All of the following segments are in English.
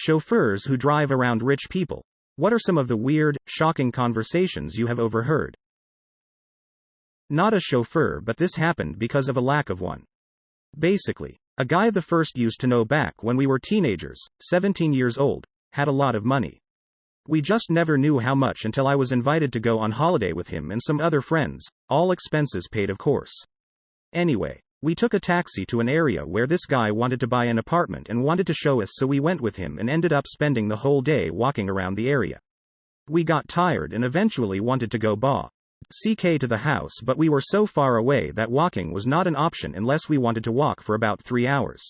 Chauffeurs who drive around rich people. What are some of the weird, shocking conversations you have overheard? Not a chauffeur, but this happened because of a lack of one. Basically, a guy the first used to know back when we were teenagers, 17 years old, had a lot of money. We just never knew how much until I was invited to go on holiday with him and some other friends, all expenses paid of course. Anyway, we took a taxi to an area where this guy wanted to buy an apartment and wanted to show us, so we went with him and ended up spending the whole day walking around the area. We got tired and eventually wanted to go CK to the house, but we were so far away that walking was not an option unless we wanted to walk for about 3 hours.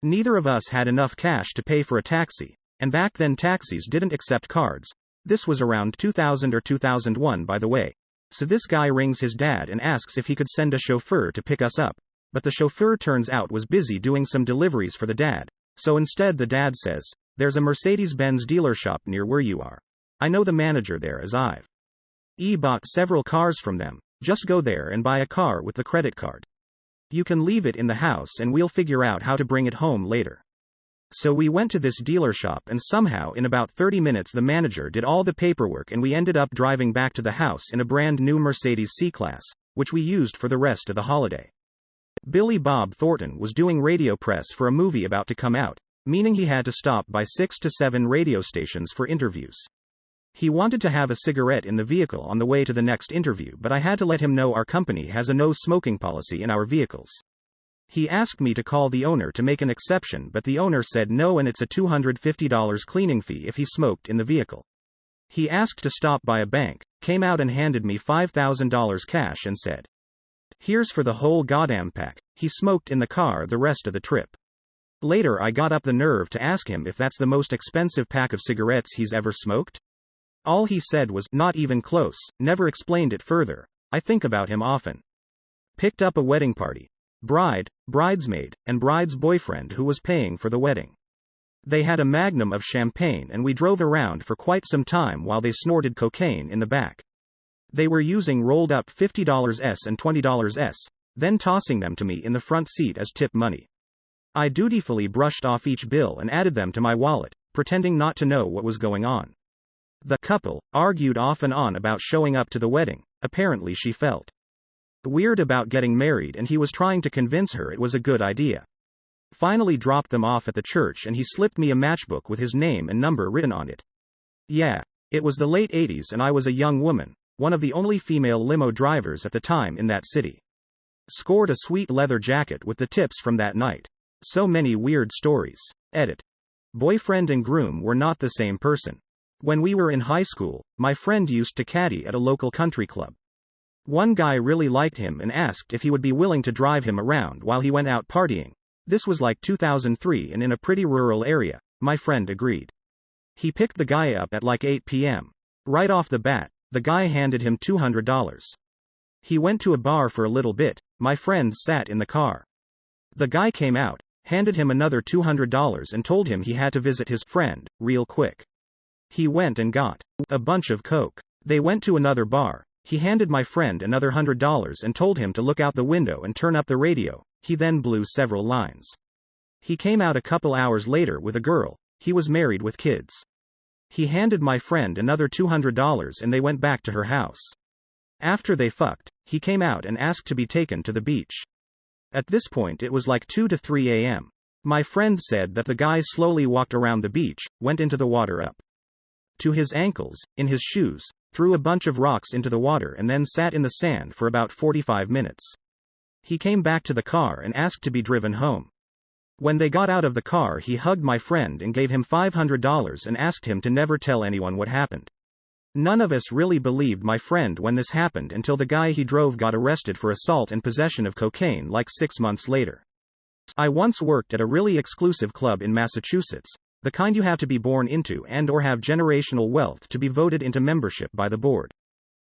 Neither of us had enough cash to pay for a taxi, and back then taxis didn't accept cards. This was around 2000 or 2001, by the way. So this guy rings his dad and asks if he could send a chauffeur to pick us up, but the chauffeur turns out was busy doing some deliveries for the dad. So instead the dad says, "There's a Mercedes-Benz dealership near where you are. I know the manager there as I've bought several cars from them. Just go there and buy a car with the credit card. You can leave it in the house and we'll figure out how to bring it home later." So we went to this dealership and somehow in about 30 minutes the manager did all the paperwork and we ended up driving back to the house in a brand new Mercedes C-Class, which we used for the rest of the holiday. Billy Bob Thornton was doing radio press for a movie about to come out, meaning he had to stop by 6 to 7 radio stations for interviews. He wanted to have a cigarette in the vehicle on the way to the next interview, but I had to let him know our company has a no smoking policy in our vehicles. He asked me to call the owner to make an exception, but the owner said no and it's a $250 cleaning fee if he smoked in the vehicle. He asked to stop by a bank, came out and handed me $5,000 cash and said, "Here's for the whole goddamn pack." He smoked in the car the rest of the trip. Later I got up the nerve to ask him if that's the most expensive pack of cigarettes he's ever smoked. All he said was, "Not even close," never explained it further. I think about him often. Picked up a wedding party. Bride, bridesmaid, and bride's boyfriend who was paying for the wedding. They had a magnum of champagne and we drove around for quite some time while they snorted cocaine in the back. They were using rolled up $50s and $20s, then tossing them to me in the front seat as tip money. I dutifully brushed off each bill and added them to my wallet, pretending not to know what was going on. The couple argued off and on about showing up to the wedding. Apparently she felt weird about getting married and he was trying to convince her it was a good idea. Finally dropped them off at the church and he slipped me a matchbook with his name and number written on it. Yeah, it was the late 80s and I was a young woman, one of the only female limo drivers at the time in that city. Scored a sweet leather jacket with the tips from that night. So many weird stories. Edit. Boyfriend and groom were not the same person. When we were in high school, my friend used to caddy at a local country club. One guy really liked him and asked if he would be willing to drive him around while he went out partying. This was like 2003 and in a pretty rural area. My friend agreed. He picked the guy up at like 8 p.m. Right off the bat, the guy handed him $200. He went to a bar for a little bit. My friend sat in the car. The guy came out, handed him another $200 and told him he had to visit his friend real quick. He went and got a bunch of coke. They went to another bar. He handed my friend another $100 and told him to look out the window and turn up the radio. He then blew several lines. He came out a couple hours later with a girl. He was married with kids. He handed my friend another $200 and they went back to her house. After they fucked, he came out and asked to be taken to the beach. At this point it was like 2 to 3 a.m. My friend said that the guy slowly walked around the beach, went into the water up to his ankles, in his shoes, threw a bunch of rocks into the water and then sat in the sand for about 45 minutes. He came back to the car and asked to be driven home. When they got out of the car he hugged my friend and gave him $500 and asked him to never tell anyone what happened. None of us really believed my friend when this happened until the guy he drove got arrested for assault and possession of cocaine like 6 months later. I once worked at a really exclusive club in Massachusetts, the kind you have to be born into and or have generational wealth to be voted into membership by the board.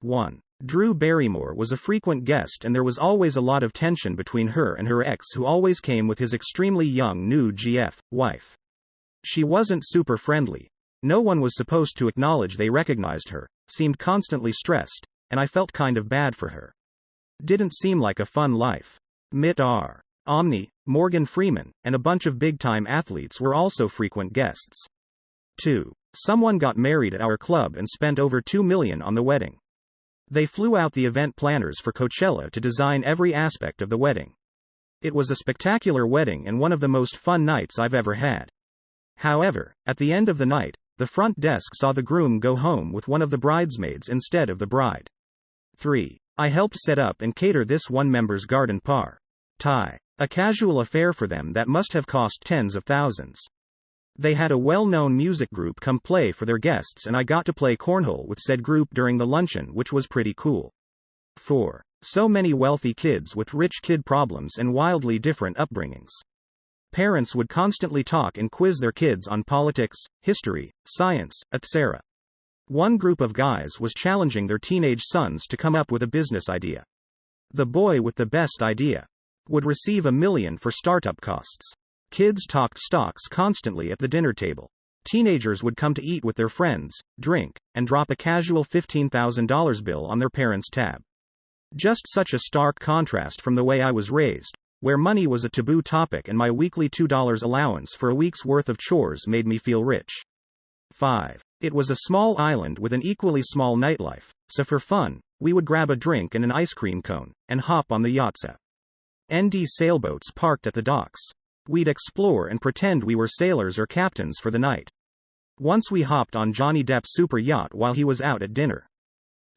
1. Drew Barrymore was a frequent guest and there was always a lot of tension between her and her ex who always came with his extremely young new GF wife. She wasn't super friendly. No one was supposed to acknowledge they recognized her, seemed constantly stressed, and I felt kind of bad for her. Didn't seem like a fun life. Mitt R. Romney, Morgan Freeman, and a bunch of big-time athletes were also frequent guests. 2. Someone got married at our club and spent over $2 million on the wedding. They flew out the event planners for Coachella to design every aspect of the wedding. It was a spectacular wedding and one of the most fun nights I've ever had. However, at the end of the night, the front desk saw the groom go home with one of the bridesmaids instead of the bride. 3. I helped set up and cater this one member's garden party. A casual affair for them that must have cost tens of thousands. They had a well-known music group come play for their guests and I got to play cornhole with said group during the luncheon, which was pretty cool. 4. So many wealthy kids with rich kid problems and wildly different upbringings. Parents would constantly talk and quiz their kids on politics, history, science, etc. One group of guys was challenging their teenage sons to come up with a business idea. The boy with the best idea would receive $1 million for startup costs. Kids talked stocks constantly at the dinner table. Teenagers would come to eat with their friends, drink, and drop a casual $15,000 bill on their parents' tab. Just such a stark contrast from the way I was raised, where money was a taboo topic and my weekly $2 allowance for a week's worth of chores made me feel rich. 5. It was a small island with an equally small nightlife, so for fun, we would grab a drink and an ice cream cone, and hop on the yachts at ND sailboats parked at the docks. We'd explore and pretend we were sailors or captains for the night. Once we hopped on Johnny Depp's super yacht while he was out at dinner.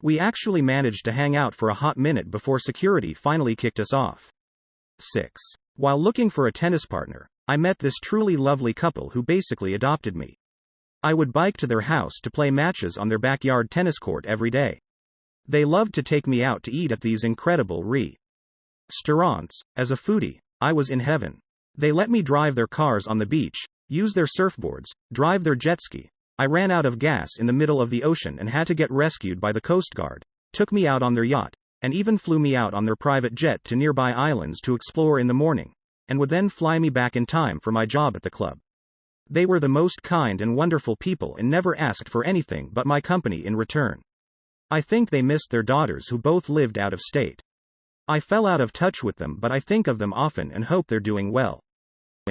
We actually managed to hang out for a hot minute before security finally kicked us off. 6. While looking for a tennis partner, I met this truly lovely couple who basically adopted me. I would bike to their house to play matches on their backyard tennis court every day. They loved to take me out to eat at these incredible restaurants. As a foodie, I was in heaven. They let me drive their cars on the beach, use their surfboards, drive their jet ski. I ran out of gas in the middle of the ocean and had to get rescued by the Coast Guard, took me out on their yacht, and even flew me out on their private jet to nearby islands to explore in the morning, and would then fly me back in time for my job at the club. They were the most kind and wonderful people and never asked for anything but my company in return. I think they missed their daughters who both lived out of state. I fell out of touch with them, but I think of them often and hope they're doing well.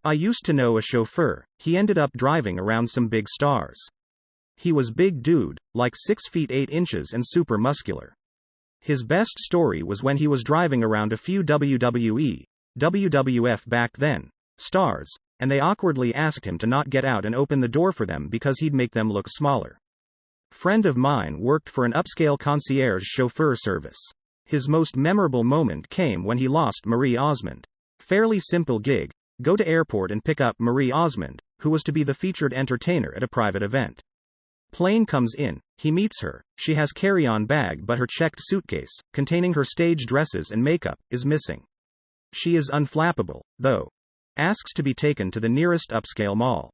I used to know a chauffeur. He ended up driving around some big stars. He was big dude, like 6 feet 8 inches and super muscular. His best story was when he was driving around a few WWE, WWF back then, stars, and they awkwardly asked him to not get out and open the door for them because he'd make them look smaller. Friend of mine worked for an upscale concierge chauffeur service. His most memorable moment came when he lost Marie Osmond. Fairly simple gig, go to airport and pick up Marie Osmond, who was to be the featured entertainer at a private event. Plane comes in, he meets her, she has carry-on bag but her checked suitcase, containing her stage dresses and makeup, is missing. She is unflappable, though. Asks to be taken to the nearest upscale mall.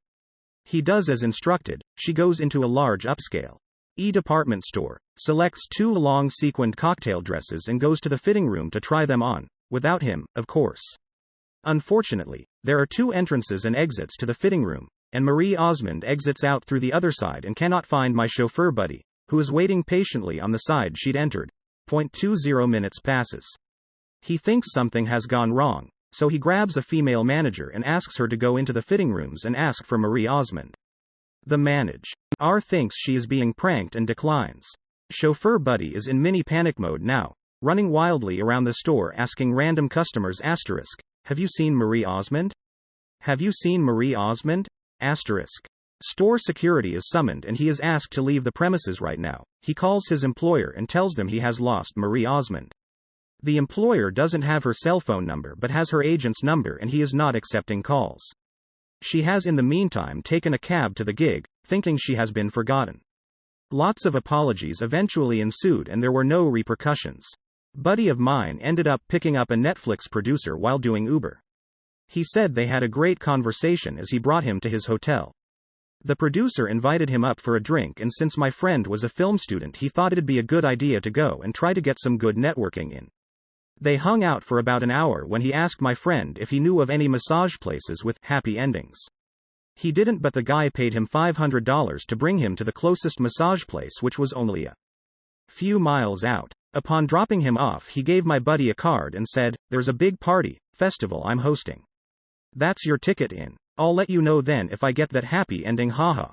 He does as instructed. She goes into a large upscale department store, selects 2 long sequined cocktail dresses and goes to the fitting room to try them on, without him, of course. Unfortunately, there are 2 entrances and exits to the fitting room, and Marie Osmond exits out through the other side and cannot find my chauffeur buddy, who is waiting patiently on the side she'd entered. 0.20 minutes passes. He thinks something has gone wrong, so he grabs a female manager and asks her to go into the fitting rooms and ask for Marie Osmond. The manager thinks she is being pranked and declines. Chauffeur buddy is in mini panic mode now, running wildly around the store asking random customers asterisk, have you seen Marie Osmond? Have you seen Marie Osmond? Asterisk. Store security is summoned and he is asked to leave the premises right now. He calls his employer and tells them he has lost Marie Osmond. The employer doesn't have her cell phone number but has her agent's number and he is not accepting calls. She has in the meantime taken a cab to the gig, thinking she has been forgotten. Lots of apologies eventually ensued and there were no repercussions. Buddy of mine ended up picking up a Netflix producer while doing Uber. He said they had a great conversation as he brought him to his hotel. The producer invited him up for a drink and since my friend was a film student he thought it'd be a good idea to go and try to get some good networking in. They hung out for about an hour when he asked my friend if he knew of any massage places with happy endings. He didn't but the guy paid him $500 to bring him to the closest massage place which was only a few miles out. Upon dropping him off he gave my buddy a card and said, there's a big festival I'm hosting. That's your ticket in. I'll let you know then if I get that happy ending haha.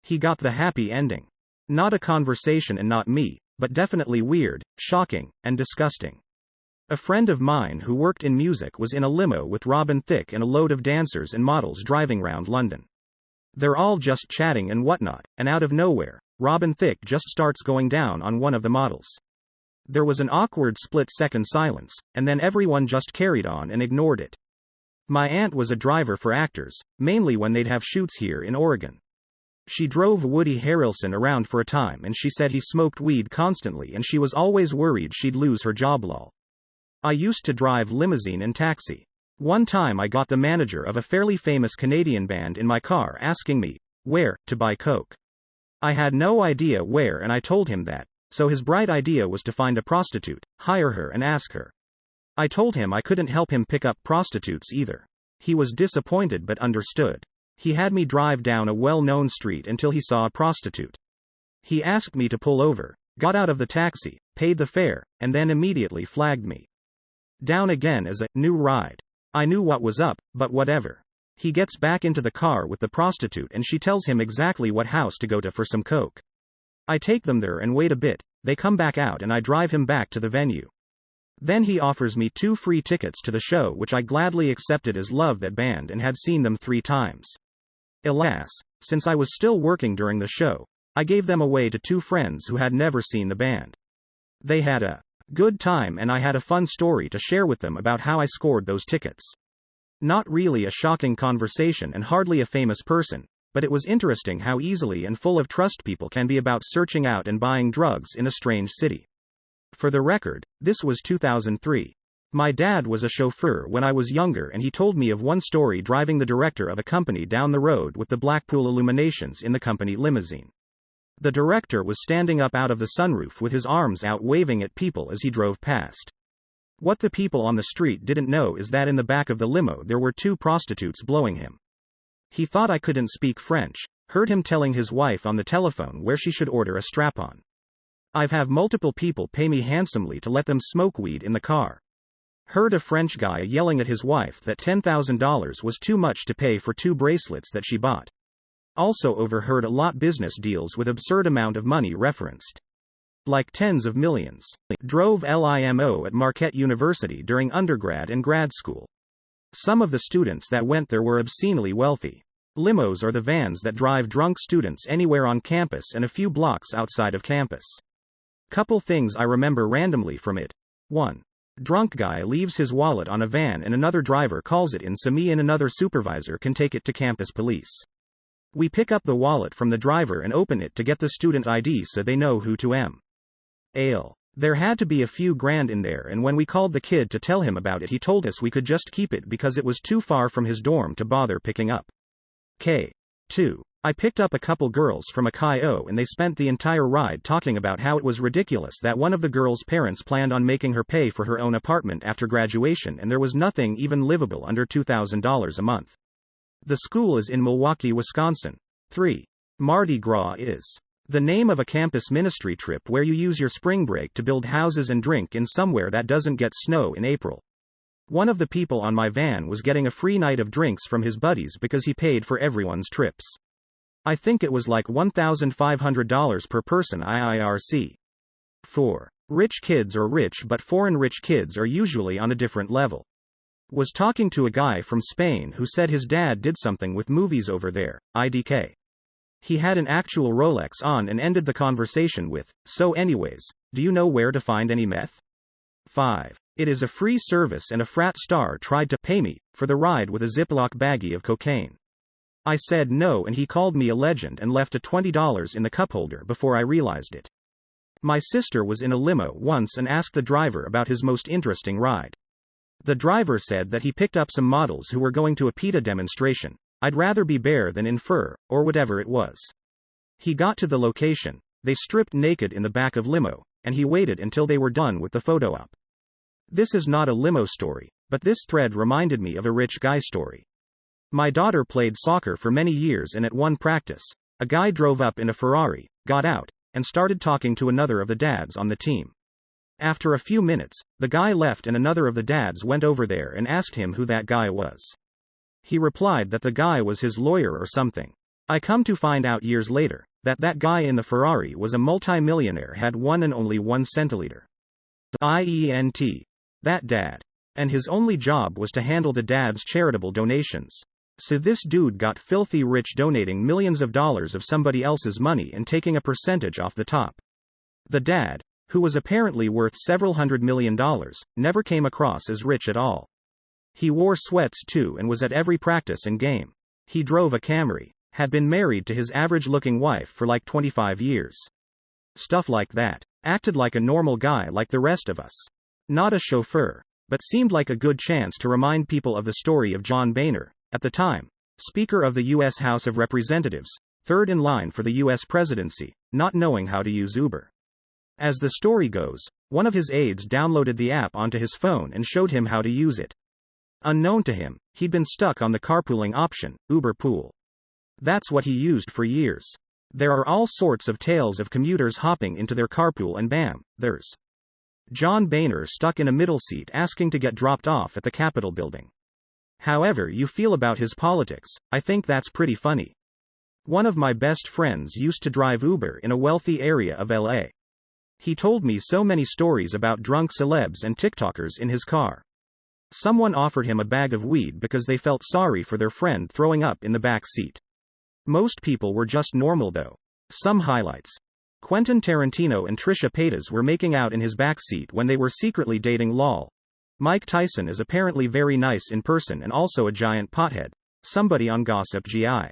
He got the happy ending. Not a conversation and not me, but definitely weird, shocking, and disgusting. A friend of mine who worked in music was in a limo with Robin Thicke and a load of dancers and models driving round London. They're all just chatting and whatnot, and out of nowhere, Robin Thicke just starts going down on one of the models. There was an awkward split-second silence, and then everyone just carried on and ignored it. My aunt was a driver for actors, mainly when they'd have shoots here in Oregon. She drove Woody Harrelson around for a time and she said he smoked weed constantly and she was always worried she'd lose her job. Lol. I used to drive limousine and taxi. One time I got the manager of a fairly famous Canadian band in my car asking me where to buy coke. I had no idea where and I told him that, so his bright idea was to find a prostitute, hire her and ask her. I told him I couldn't help him pick up prostitutes either. He was disappointed but understood. He had me drive down a well-known street until he saw a prostitute. He asked me to pull over, got out of the taxi, paid the fare, and then immediately flagged me down again as a new ride. I knew what was up, but whatever. He gets back into the car with the prostitute and she tells him exactly what house to go to for some coke. I take them there and wait a bit, they come back out and I drive him back to the venue. Then he offers me 2 free tickets to the show, which I gladly accepted as loved that band and had seen them 3 times. Alas, since I was still working during the show, I gave them away to 2 friends who had never seen the band. They had a good time and I had a fun story to share with them about how I scored those tickets. Not really a shocking conversation and hardly a famous person, but it was interesting how easily and full of trust people can be about searching out and buying drugs in a strange city. For the record, this was 2003. My dad was a chauffeur when I was younger and he told me of one story driving the director of a company down the road with the Blackpool illuminations in the company limousine. The director was standing up out of the sunroof with his arms out waving at people as he drove past. What the people on the street didn't know is that in the back of the limo there were 2 prostitutes blowing him. He thought I couldn't speak French, heard him telling his wife on the telephone where she should order a strap-on. I've had multiple people pay me handsomely to let them smoke weed in the car. Heard a French guy yelling at his wife that $10,000 was too much to pay for 2 bracelets that she bought. Also overheard a lot business deals with absurd amount of money referenced. Like tens of millions. Drove limo at Marquette University during undergrad and grad school. Some of the students that went there were obscenely wealthy. Limos are the vans that drive drunk students anywhere on campus and a few blocks outside of campus. Couple things I remember randomly from it. 1. Drunk guy leaves his wallet on a van and another driver calls it in so me and another supervisor can take it to campus police. We pick up the wallet from the driver and open it to get the student ID so they know who to am. Ale. There had to be a few grand in there and when we called the kid to tell him about it he told us we could just keep it because it was too far from his dorm to bother picking up. K. 2. I picked up a couple girls from a Chi-O and they spent the entire ride talking about how it was ridiculous that one of the girls' parents planned on making her pay for her own apartment after graduation and there was nothing even livable under $2,000 a month. The school is in Milwaukee, Wisconsin. 3. Mardi Gras is the name of a campus ministry trip where you use your spring break to build houses and drink in somewhere that doesn't get snow in April. One of the people on my van was getting a free night of drinks from his buddies because he paid for everyone's trips. I think it was like $1,500 per person IIRC. 4. Rich kids are rich but foreign rich kids are usually on a different level. Was talking to a guy from Spain who said his dad did something with movies over there, IDK. He had an actual Rolex on and ended the conversation with, "So anyways, do you know where to find any meth?" 5. It is a free service and a frat star tried to pay me for the ride with a Ziploc baggie of cocaine. I said no and he called me a legend and left a $20 in the cup holder before I realized it. My sister was in a limo once and asked the driver about his most interesting ride. The driver said that he picked up some models who were going to a PETA demonstration. I'd rather be bare than in fur, or whatever it was. He got to the location, they stripped naked in the back of limo, and he waited until they were done with the photo op. This is not a limo story, but this thread reminded me of a rich guy story. My daughter played soccer for many years and at one practice, a guy drove up in a Ferrari, got out, and started talking to another of the dads on the team. After a few minutes, the guy left and another of the dads went over there and asked him who that guy was. He replied that the guy was his lawyer or something. I come to find out years later that guy in the Ferrari was a multi-millionaire, had one and only 1 centiliter. IENT. That dad. And his only job was to handle the dad's charitable donations. So this dude got filthy rich donating millions of dollars of somebody else's money and taking a percentage off the top. The dad, who was apparently worth several $100 million, never came across as rich at all. He wore sweats too and was at every practice and game. He drove a Camry, had been married to his average-looking wife for like 25 years. Stuff like that. Acted like a normal guy like the rest of us. Not a chauffeur, but seemed like a good chance to remind people of the story of John Boehner, at the time, Speaker of the U.S. House of Representatives, third in line for the U.S. presidency, not knowing how to use Uber. As the story goes, one of his aides downloaded the app onto his phone and showed him how to use it. Unknown to him, he'd been stuck on the carpooling option, Uber Pool. That's what he used for years. There are all sorts of tales of commuters hopping into their carpool and bam, there's John Boehner stuck in a middle seat asking to get dropped off at the Capitol building. However you feel about his politics, I think that's pretty funny. One of my best friends used to drive Uber in a wealthy area of LA. He told me so many stories about drunk celebs and TikTokers in his car. Someone offered him a bag of weed because they felt sorry for their friend throwing up in the back seat. Most people were just normal though. Some highlights. Quentin Tarantino and Trisha Paytas were making out in his backseat when they were secretly dating lol. Mike Tyson is apparently very nice in person and also a giant pothead. Somebody on Gossip GI.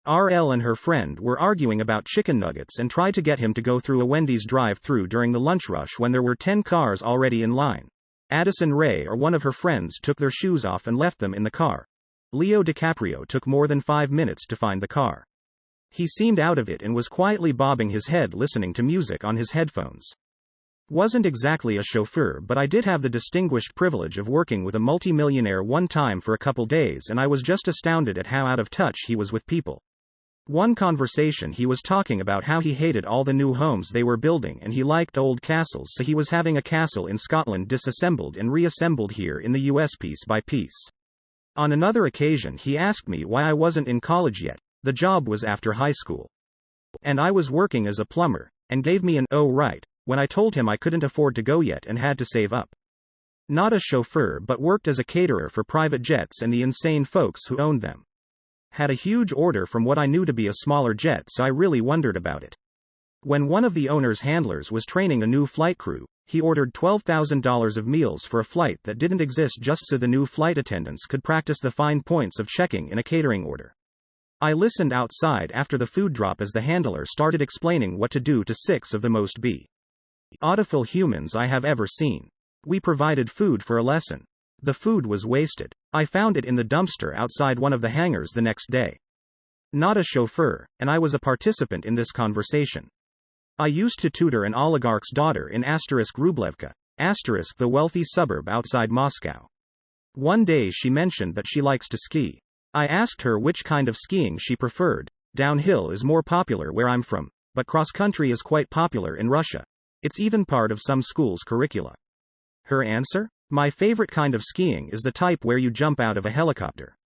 RL and her friend were arguing about chicken nuggets and tried to get him to go through a Wendy's drive-thru during the lunch rush when there were 10 cars already in line. Addison Rae or one of her friends took their shoes off and left them in the car. Leo DiCaprio took more than 5 minutes to find the car. He seemed out of it and was quietly bobbing his head listening to music on his headphones. Wasn't exactly a chauffeur, but I did have the distinguished privilege of working with a multimillionaire one time for a couple days, and I was just astounded at how out of touch he was with people. One conversation he was talking about how he hated all the new homes they were building and he liked old castles, so he was having a castle in Scotland disassembled and reassembled here in the US piece by piece. On another occasion he asked me why I wasn't in college yet. The job was after high school. And I was working as a plumber, and gave me an "oh right," when I told him I couldn't afford to go yet and had to save up. Not a chauffeur, but worked as a caterer for private jets and the insane folks who owned them. Had a huge order from what I knew to be a smaller jet, so I really wondered about it. When one of the owner's handlers was training a new flight crew, he ordered $12,000 of meals for a flight that didn't exist just so the new flight attendants could practice the fine points of checking in a catering order. I listened outside after the food drop as the handler started explaining what to do to 6 of the most beautiful humans I have ever seen. We provided food for a lesson. The food was wasted. I found it in the dumpster outside one of the hangars the next day. Not a chauffeur, and I was a participant in this conversation. I used to tutor an oligarch's daughter in Rublevka, the wealthy suburb outside Moscow. One day she mentioned that she likes to ski. I asked her which kind of skiing she preferred. Downhill is more popular where I'm from, but cross-country is quite popular in Russia. It's even part of some schools' curricula. Her answer? My favorite kind of skiing is the type where you jump out of a helicopter.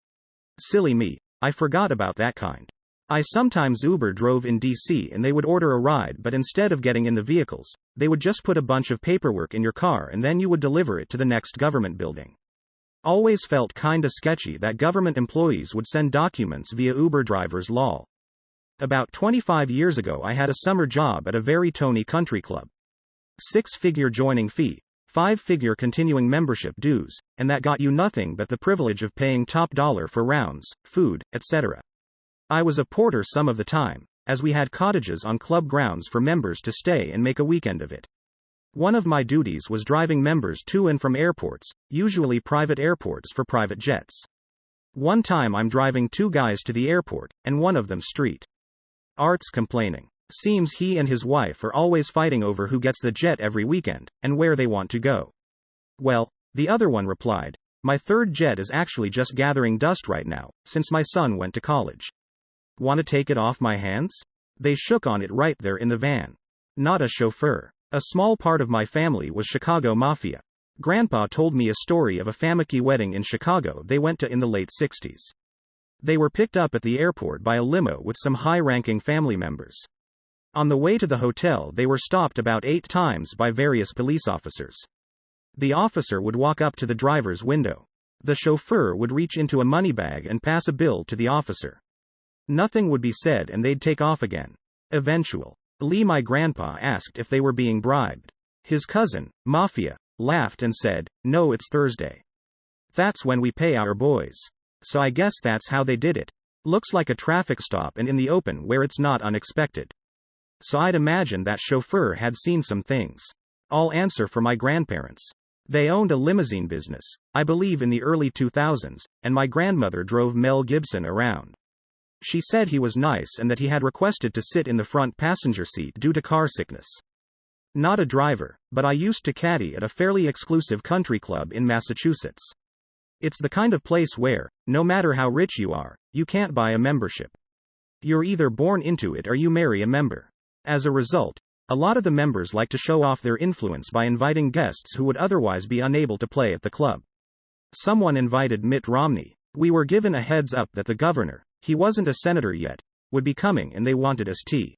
Silly me, I forgot about that kind. I sometimes Uber drove in DC and they would order a ride, but instead of getting in the vehicles, they would just put a bunch of paperwork in your car and then you would deliver it to the next government building. Always felt kinda sketchy that government employees would send documents via Uber drivers lol. About 25 years ago I had a summer job at a very tony country club. 6-figure joining fee, 5-figure continuing membership dues, and that got you nothing but the privilege of paying top dollar for rounds, food, etc. I was a porter some of the time, as we had cottages on club grounds for members to stay and make a weekend of it. One of my duties was driving members to and from airports, usually private airports for private jets. One time I'm driving 2 guys to the airport, and one of them street arts complaining. Seems he and his wife are always fighting over who gets the jet every weekend, and where they want to go. Well, the other one replied, my 3rd jet is actually just gathering dust right now, since my son went to college. Want to take it off my hands? They shook on it right there in the van. Not a chauffeur. A small part of my family was Chicago Mafia. Grandpa told me a story of a family wedding in Chicago they went to in the late 60s. They were picked up at the airport by a limo with some high-ranking family members. On the way to the hotel, they were stopped about 8 times by various police officers. The officer would walk up to the driver's window. The chauffeur would reach into a money bag and pass a bill to the officer. Nothing would be said and they'd take off again. Eventually, my grandpa asked if they were being bribed. His cousin, Mafia, laughed and said, "No, it's Thursday. That's when we pay our boys." So I guess that's how they did it. Looks like a traffic stop and in the open where it's not unexpected. So I'd imagine that chauffeur had seen some things. I'll answer for my grandparents. They owned a limousine business, I believe in the early 2000s, and my grandmother drove Mel Gibson around. She said he was nice and that he had requested to sit in the front passenger seat due to car sickness. Not a driver, but I used to caddy at a fairly exclusive country club in Massachusetts. It's the kind of place where, no matter how rich you are, you can't buy a membership. You're either born into it or you marry a member. As a result, a lot of the members like to show off their influence by inviting guests who would otherwise be unable to play at the club. Someone invited Mitt Romney. We were given a heads up that the governor, he wasn't a senator yet, would be coming and they wanted us to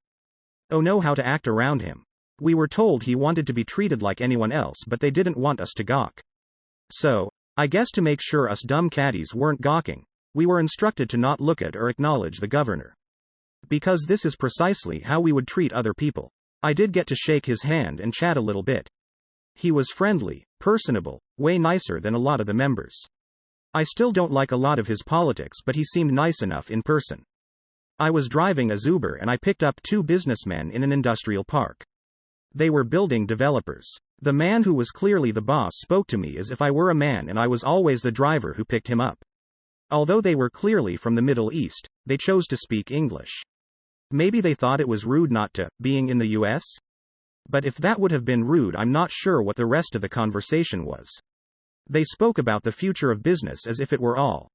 know how to act around him. We were told he wanted to be treated like anyone else, but they didn't want us to gawk. So, I guess to make sure us dumb caddies weren't gawking, we were instructed to not look at or acknowledge the governor. Because this is precisely how we would treat other people. I did get to shake his hand and chat a little bit. He was friendly, personable, way nicer than a lot of the members. I still don't like a lot of his politics, but he seemed nice enough in person. I was driving a Uber and I picked up 2 businessmen in an industrial park. They were building developers. The man who was clearly the boss spoke to me as if I were a man and I was always the driver who picked him up. Although they were clearly from the Middle East, they chose to speak English. Maybe they thought it was rude not to, being in the US? But if that would have been rude, I'm not sure what the rest of the conversation was. They spoke about the future of business as if it were all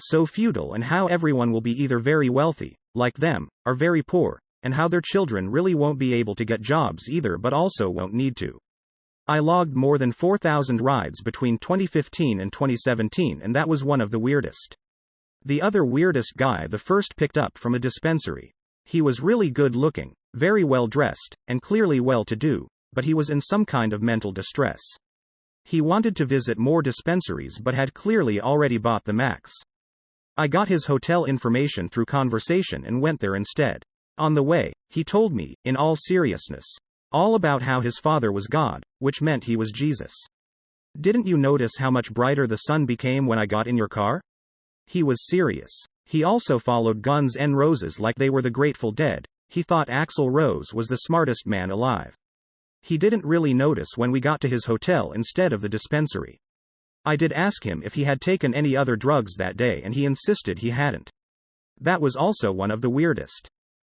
so feudal and how everyone will be either very wealthy, like them, or very poor, and how their children really won't be able to get jobs either but also won't need to. I logged more than 4,000 rides between 2015 and 2017 and that was one of the weirdest. The other weirdest guy the first picked up from a dispensary. He was really good looking, very well dressed, and clearly well to do, but he was in some kind of mental distress. He wanted to visit more dispensaries but had clearly already bought the max. I got his hotel information through conversation and went there instead. On the way, he told me, in all seriousness, all about how his father was God, which meant he was Jesus. Didn't you notice how much brighter the sun became when I got in your car? He was serious. He also followed Guns N' Roses like they were the Grateful Dead. He thought Axl Rose was the smartest man alive. He didn't really notice when we got to his hotel instead of the dispensary. I did ask him if he had taken any other drugs that day and he insisted he hadn't. That was also one of the weirdest.